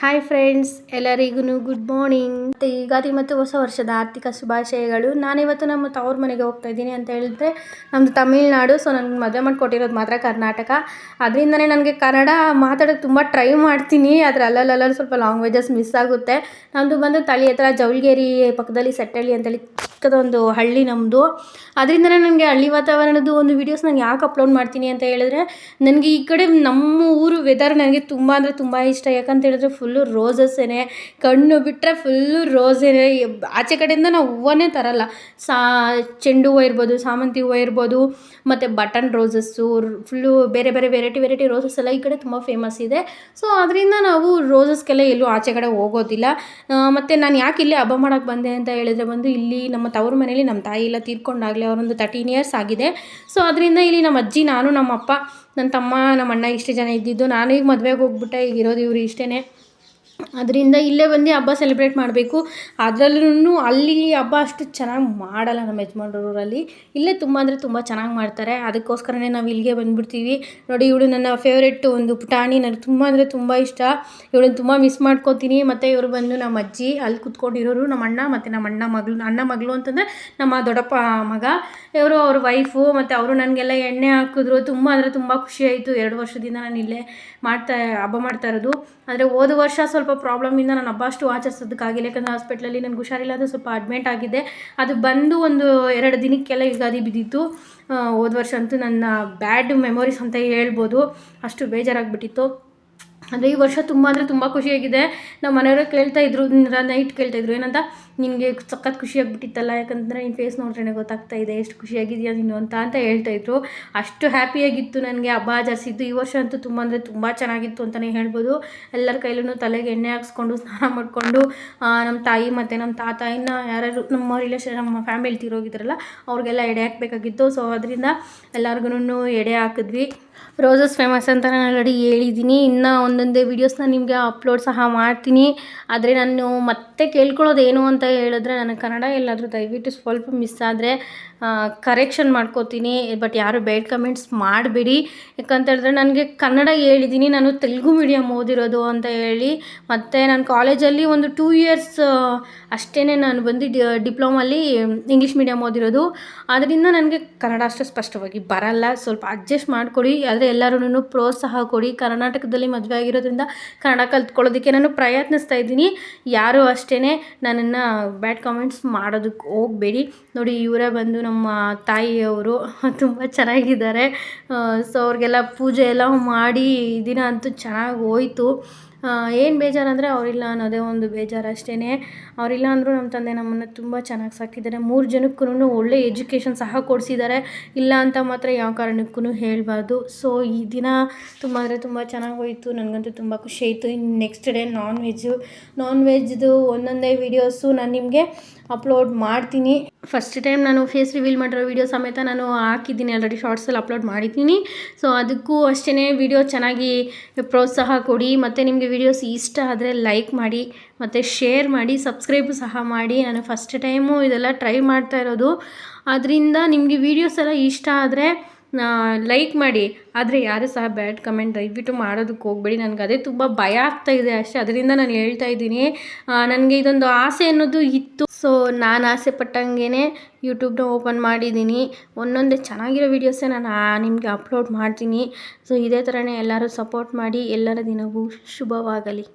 Hi friends, ಎಲ್ಲರಿಗೂ good morning. ಮತ್ತು ಯುಗಾದಿ ಮತ್ತು ಹೊಸ ವರ್ಷದ ಆರ್ಥಿಕ ಶುಭಾಶಯಗಳು. ನಾನಿವತ್ತು ನಮ್ಮ ತವ್ರ ಮನೆಗೆ ಹೋಗ್ತಾ ಇದ್ದೀನಿ ಅಂತ ಹೇಳಿದ್ರೆ, ನಮ್ಮದು ತಮಿಳ್ನಾಡು. ಸೊ ನನಗೆ ಮದುವೆ ಮಾಡಿಕೊಟ್ಟಿರೋದು ಮಾತ್ರ ಕರ್ನಾಟಕ. ಅದರಿಂದನೇ ನನಗೆ ಕನ್ನಡ ಮಾತಾಡೋಕ್ಕೆ ತುಂಬ ಟ್ರೈ ಮಾಡ್ತೀನಿ, ಆದರೆ ಅಲ್ಲಲ್ಲ ಸ್ವಲ್ಪ ಲ್ಯಾಂಗ್ವೇಜಸ್ ಮಿಸ್ ಆಗುತ್ತೆ. ನಮ್ಮದು ಬಂದು ತಳಿ ಹತ್ರ ಜವಳಗೇರಿ ಪಕ್ಕದಲ್ಲಿ ಸೆಟ್ಟಳ್ಳಿ ಅಂತೇಳಿ ಚಿಕ್ಕದೊಂದು ಹಳ್ಳಿ ನಮ್ಮದು. ಅದರಿಂದನೇ ನನಗೆ ಹಳ್ಳಿ ವಾತಾವರಣದ ಒಂದು ವೀಡಿಯೋಸ್ ನಾನು ಯಾಕೆ ಅಪ್ಲೋಡ್ ಮಾಡ್ತೀನಿ ಅಂತ ಹೇಳಿದ್ರೆ, ನನಗೆ ಈ ಕಡೆ ನಮ್ಮ ಊರು ವೆದರ್ ನನಗೆ ತುಂಬ ಅಂದರೆ ತುಂಬ ಇಷ್ಟ. ಯಾಕಂತ ಹೇಳಿದ್ರೆ ಫುಲ್ಲು ರೋಸಸ್ಸೇ, ಕಣ್ಣು ಬಿಟ್ಟರೆ ಫುಲ್ಲು ರೋಸೇನೆ. ಆಚೆ ಕಡೆಯಿಂದ ನಾವು ಹೂವನ್ನೇ ತರಲ್ಲ. ಚೆಂಡು ಹೂವು ಇರ್ಬೋದು, ಸಾಮಂತಿ ಹೂವು ಇರ್ಬೋದು, ಮತ್ತು ಬಟನ್ ರೋಸಸ್ಸು, ಫುಲ್ಲು ಬೇರೆ ಬೇರೆ ವೆರೈಟಿ ರೋಸಸ್ ಎಲ್ಲ ಈ ಕಡೆ ತುಂಬ ಫೇಮಸ್ ಇದೆ. ಸೊ ಅದರಿಂದ ನಾವು ರೋಸಸ್ಗೆಲ್ಲ ಎಲ್ಲೂ ಆಚೆ ಕಡೆ ಹೋಗೋದಿಲ್ಲ. ಮತ್ತು ನಾನು ಯಾಕೆ ಇಲ್ಲಿ ಹಬ್ಬ ಮಾಡೋಕ್ಕೆ ಬಂದೆ ಅಂತ ಹೇಳಿದ್ರೆ, ಬಂದು ಇಲ್ಲಿ ನಮ್ಮ ತವ್ರ ಮನೇಲಿ ನಮ್ಮ ತಾಯಿ ಎಲ್ಲ ತೀರ್ಕೊಂಡಾಗಲೇ ಅವರೊಂದು 13 years ಆಗಿದೆ. ಸೊ ಅದರಿಂದ ಇಲ್ಲಿ ನಮ್ಮ ಅಜ್ಜಿ, ನಾನು, ನಮ್ಮ ಅಪ್ಪ, ನನ್ನ ತಮ್ಮ, ನಮ್ಮ ಅಣ್ಣ ಇಷ್ಟೇ ಜನ ಇದ್ದಿದ್ದು. ನಾನೀಗ ಮದುವೆಗೆ ಹೋಗ್ಬಿಟ್ಟೆ, ಈಗ ಇರೋದು ಇವರು ಇಷ್ಟೇ. ಅದರಿಂದ ಇಲ್ಲೇ ಬಂದು ಹಬ್ಬ ಸೆಲೆಬ್ರೇಟ್ ಮಾಡಬೇಕು. ಅದರಲ್ಲೂ ಅಲ್ಲಿ ಹಬ್ಬ ಅಷ್ಟು ಚೆನ್ನಾಗಿ ಮಾಡಲ್ಲ ನಮ್ಮ ಯಜಮಾನ್ರೂರಲ್ಲಿ. ಇಲ್ಲೇ ತುಂಬ ಅಂದರೆ ತುಂಬ ಚೆನ್ನಾಗಿ ಮಾಡ್ತಾರೆ. ಅದಕ್ಕೋಸ್ಕರನೇ ನಾವು ಇಲ್ಲಿಗೆ ಬಂದುಬಿಡ್ತೀವಿ. ನೋಡಿ, ಇವಳು ನನ್ನ ಫೇವ್ರೆಟ್ ಒಂದು ಪುಟಾಣಿ, ನನಗೆ ತುಂಬ ಅಂದರೆ ತುಂಬ ಇಷ್ಟ. ಇವಳನ್ನ ತುಂಬ ಮಿಸ್ ಮಾಡ್ಕೋತೀನಿ. ಮತ್ತು ಇವರು ಬಂದು ನಮ್ಮ ಅಜ್ಜಿ, ಅಲ್ಲಿ ಕೂತ್ಕೊಂಡಿರೋರು ನಮ್ಮ ಅಣ್ಣ ಮತ್ತು ನಮ್ಮ ಅಣ್ಣ ಮಗಳು ಅಂತಂದರೆ ನಮ್ಮ ದೊಡ್ಡಪ್ಪ ಮಗ. ಇವರು ಅವ್ರ ವೈಫು, ಮತ್ತು ಅವರು ನನಗೆಲ್ಲ ಎಣ್ಣೆ ಹಾಕಿದ್ರು. ತುಂಬ ಅಂದರೆ ತುಂಬ ಖುಷಿಯಾಯಿತು. 2 ವರ್ಷದಿಂದ ನಾನು ಇಲ್ಲೇ ಹಬ್ಬ ಮಾಡ್ತಾ ಇರೋದು. ಆದರೆ ಹೋದ ವರ್ಷ ಸ್ವಲ್ಪ ಪ್ರಾಬ್ಲಮಿಂದ ನಾನು ಹಬ್ಬ ಅಷ್ಟು ಆಚರಿಸೋದಕ್ಕಾಗಿಲ್ಲ. ಯಾಕಂದರೆ ಹಾಸ್ಪಿಟ್ಲಲ್ಲಿ ನನಗೆ ಹುಷಾರಿಲ್ಲದೆ ಸ್ವಲ್ಪ ಅಡ್ಮಿಟ್ ಆಗಿದ್ದೆ. ಅದು ಬಂದು ಒಂದು 2 ದಿನಕ್ಕೆಲ್ಲ ಯುಗಾದಿ ಬಿದ್ದಿತ್ತು. ಹೋದ ವರ್ಷ ಅಂತೂ ನನ್ನ ಬ್ಯಾಡ್ ಮೆಮೊರೀಸ್ ಅಂತ ಹೇಳ್ಬೋದು, ಅಷ್ಟು ಬೇಜಾರಾಗಿಬಿಟ್ಟಿತ್ತು. ಅಂದರೆ ಈ ವರ್ಷ ತುಂಬ ಅಂದರೆ ತುಂಬ ಖುಷಿಯಾಗಿದೆ. ನಮ್ಮ ಮನೆಯವರು ಕೇಳ್ತಾಯಿದ್ರು, ನೈಟ್ ಕೇಳ್ತಾಯಿದ್ರು, ಏನಂತ, ನಿನಗೆ ಸಖತ್ ಖುಷಿಯಾಗಿಬಿಟ್ಟಿತ್ತಲ್ಲ, ಯಾಕಂದರೆ ನಿನ್ನ ಫೇಸ್ ನೋಡ್ರೇ ಗೊತ್ತಾಗ್ತಾ ಇದೆ ಎಷ್ಟು ಖುಷಿಯಾಗಿದೆಯಾ ನೀನು ಅಂತ ಹೇಳ್ತಾಯಿದ್ರು. ಅಷ್ಟು ಹ್ಯಾಪಿಯಾಗಿತ್ತು ನನಗೆ ಹಬ್ಬ ಆಚರಿಸಿದ್ದು. ಈ ವರ್ಷ ಅಂತೂ ತುಂಬ ಅಂದರೆ ತುಂಬ ಚೆನ್ನಾಗಿತ್ತು ಅಂತಲೇ ಹೇಳ್ಬೋದು. ಎಲ್ಲರ ಕೈಲೂ ತಲೆಗೆ ಎಣ್ಣೆ ಹಾಕ್ಸ್ಕೊಂಡು ಸ್ನಾನ ಮಾಡಿಕೊಂಡು ನಮ್ಮ ತಾಯಿ ಮತ್ತು ನಮ್ಮ ತಾತ, ಇನ್ನು ಯಾರು ನಮ್ಮ ರಿಲೇಷನ್, ನಮ್ಮ ಫ್ಯಾಮಿಲಿ ತೀರೋಗಿದ್ರಲ್ಲ, ಅವ್ರಿಗೆಲ್ಲ ಎಡೆ ಹಾಕಬೇಕಾಗಿತ್ತು. ಸೊ ಅದರಿಂದ ಎಲ್ಲರಿಗೂ ಎಡೆ ಹಾಕಿದ್ವಿ. ರೋಸಸ್ ಫೇಮಸ್ ಅಂತ ನಾನು ಆಲ್ರೆಡಿ ಹೇಳಿದ್ದೀನಿ. ಇನ್ನು ಒಂದೊಂದೇ ವೀಡಿಯೋಸ್ನ ನಿಮಗೆ ಅಪ್ಲೋಡ್ ಸಹ ಮಾಡ್ತೀನಿ. ಆದರೆ ನಾನು ಮತ್ತೆ ಕೇಳ್ಕೊಳ್ಳೋದು ಏನು ಅಂತ ಹೇಳಿದ್ರೆ, ನನಗೆ ಕನ್ನಡ ಎಲ್ಲಾದರೂ ದಯವಿಟ್ಟು ಸ್ವಲ್ಪ ಮಿಸ್ ಆದರೆ ಕರೆಕ್ಷನ್ ಮಾಡ್ಕೋತೀನಿ. ಬಟ್ ಯಾರು ಬ್ಯಾಡ್ ಕಮೆಂಟ್ಸ್ ಮಾಡಬೇಡಿ. ಯಾಕಂತ ಹೇಳಿದ್ರೆ ನನಗೆ ಕನ್ನಡ ಹೇಳಿದ್ದೀನಿ, ನಾನು ತೆಲುಗು ಮೀಡಿಯಮ್ ಓದಿರೋದು ಅಂತ ಹೇಳಿ. ಮತ್ತು ನಾನು ಕಾಲೇಜಲ್ಲಿ ಒಂದು 2 years ಅಷ್ಟೇ ನಾನು ಬಂದು ಡಿಪ್ಲೊಮಲ್ಲಿ ಇಂಗ್ಲೀಷ್ ಮೀಡಿಯಮ್ ಓದಿರೋದು. ಆದ್ದರಿಂದ ನನಗೆ ಕನ್ನಡ ಅಷ್ಟು ಸ್ಪಷ್ಟವಾಗಿ ಬರಲ್ಲ. ಸ್ವಲ್ಪ ಅಡ್ಜಸ್ಟ್ ಮಾಡಿಕೊಡಿ. ಆದರೆ ಎಲ್ಲರೂ ಪ್ರೋತ್ಸಾಹ ಕೊಡಿ. ಕರ್ನಾಟಕದಲ್ಲಿ ಮದುವೆ ಆಗಿರೋದ್ರಿಂದ ಕನ್ನಡ ಕಲ್ತ್ಕೊಳ್ಳೋದಕ್ಕೆ ನಾನು ಪ್ರಯತ್ನಿಸ್ತಾ ಇದ್ದೀನಿ. ಯಾರೂ ಅಷ್ಟೇ ನನ್ನನ್ನು ಬ್ಯಾಡ್ ಕಮೆಂಟ್ಸ್ ಮಾಡೋದಕ್ಕೆ ಹೋಗಬೇಡಿ. ನೋಡಿ, ಇವರೇ ಬಂದು ನಮ್ಮ ತಾಯಿಯವರು, ತುಂಬ ಚೆನ್ನಾಗಿದ್ದಾರೆ. ಸೊ ಅವ್ರಿಗೆಲ್ಲ ಪೂಜೆ ಎಲ್ಲ ಮಾಡಿ ದಿನ ಅಂತೂ ಚೆನ್ನಾಗಿ ಹೋಯಿತು. ಏನು ಬೇಜಾರಂದರೆ ಅವರಿಲ್ಲ ಅನ್ನೋದೇ ಒಂದು ಬೇಜಾರು ಅಷ್ಟೇ. ಅವರಿಲ್ಲ ಅಂದರೂ ನಮ್ಮ ತಂದೆ ನಮ್ಮನ್ನು ತುಂಬ ಚೆನ್ನಾಗಿ ಸಾಕಿದ್ದಾರೆ. 3 ಜನಕ್ಕೂ ಒಳ್ಳೆ ಎಜುಕೇಷನ್ ಸಹ ಕೊಡಿಸಿದ್ದಾರೆ. ಇಲ್ಲ ಅಂತ ಮಾತ್ರ ಯಾವ ಕಾರಣಕ್ಕೂ ಹೇಳಬಾರ್ದು. ಸೊ ಈ ದಿನ ತುಂಬ ಅಂದರೆ ತುಂಬ ಚೆನ್ನಾಗಿ ಹೋಯಿತು. ನನಗಂತೂ ತುಂಬ ಖುಷಿ ಆಯಿತು. ಇನ್ನು ನೆಕ್ಸ್ಟ್ ಡೇ ನಾನ್ ವೆಜ್ದು ಒಂದೊಂದೇ ವೀಡಿಯೋಸು ನಾನು ನಿಮಗೆ ಅಪ್ಲೋಡ್ ಮಾಡ್ತೀನಿ. ಫಸ್ಟ್ ಟೈಮ್ ನಾನು ಫೇಸ್ ರಿವೀಲ್ ಮಾಡಿರೋ ವೀಡಿಯೋ ಸಮೇತ ನಾನು ಹಾಕಿದ್ದೀನಿ, ಆಲ್ರೆಡಿ ಶಾರ್ಟ್ಸಲ್ಲಿ ಅಪ್ಲೋಡ್ ಮಾಡಿದ್ದೀನಿ. ಸೊ ಅದಕ್ಕೂ ಅಷ್ಟೇ ವೀಡಿಯೋ ಚೆನ್ನಾಗಿ ಪ್ರೋತ್ಸಾಹ ಕೊಡಿ. ಮತ್ತು ನಿಮಗೆ ವೀಡಿಯೋಸ್ ಇಷ್ಟ ಆದರೆ ಲೈಕ್ ಮಾಡಿ, ಮತ್ತು ಶೇರ್ ಮಾಡಿ, ಸಬ್ಸ್ಕ್ರೈಬು ಸಹ ಮಾಡಿ. ನಾನು ಫಸ್ಟ್ ಟೈಮು ಇದೆಲ್ಲ ಟ್ರೈ ಮಾಡ್ತಾ ಇರೋದು. ಅದರಿಂದ ನಿಮಗೆ ವೀಡಿಯೋಸ್ ಎಲ್ಲ ಇಷ್ಟ ಆದರೆ ಲೈಕ್ ಮಾಡಿ. ಆದರೆ ಯಾರೂ ಸಹ ಬ್ಯಾಡ್ ಕಮೆಂಟ್ ದಯವಿಟ್ಟು ಮಾಡೋದಕ್ಕೆ ಹೋಗಬೇಡಿ. ನನಗೆ ಅದೇ ತುಂಬ ಭಯ ಆಗ್ತಾಯಿದೆ ಅಷ್ಟೇ. ಅದರಿಂದ ನಾನು ಹೇಳ್ತಾ ಇದ್ದೀನಿ. ನನಗೆ ಇದೊಂದು ಆಸೆ ಅನ್ನೋದು ಇತ್ತು. ಸೊ ನಾನು ಆಸೆ ಪಟ್ಟಂಗೆ ಯೂಟ್ಯೂಬ್ನ ಓಪನ್ ಮಾಡಿದ್ದೀನಿ. ಒಂದೊಂದೇ ಚೆನ್ನಾಗಿರೋ ವೀಡಿಯೋಸೇ ನಾನು ನಿಮಗೆ ಅಪ್ಲೋಡ್ ಮಾಡ್ತೀನಿ. ಸೊ ಇದೇ ಥರನೇ ಎಲ್ಲರೂ ಸಪೋರ್ಟ್ ಮಾಡಿ. ಎಲ್ಲರ ದಿನವೂ ಶುಭವಾಗಲಿ.